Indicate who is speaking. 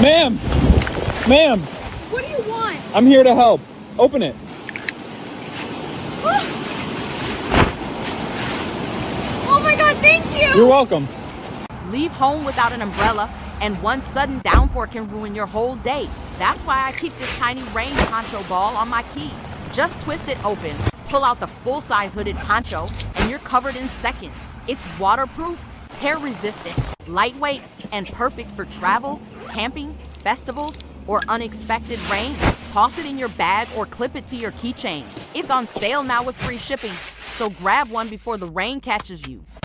Speaker 1: Ma'am! Ma'am!
Speaker 2: What do you want?
Speaker 1: I'm here to help. Open it.
Speaker 2: Oh my god, thank you!
Speaker 1: You're welcome.
Speaker 3: Leave home without an umbrella, and one sudden downpour can ruin your whole day. That's why I keep this tiny rain poncho ball on my key. Just twist it open, pull out the full-size hooded poncho, and you're covered in seconds. It's waterproof, tear-resistant, lightweight, and perfect for travel, camping, festivals, or unexpected rain. Toss it in your bag or clip it to your keychain. It's on sale now with free shipping, so grab one before the rain catches you.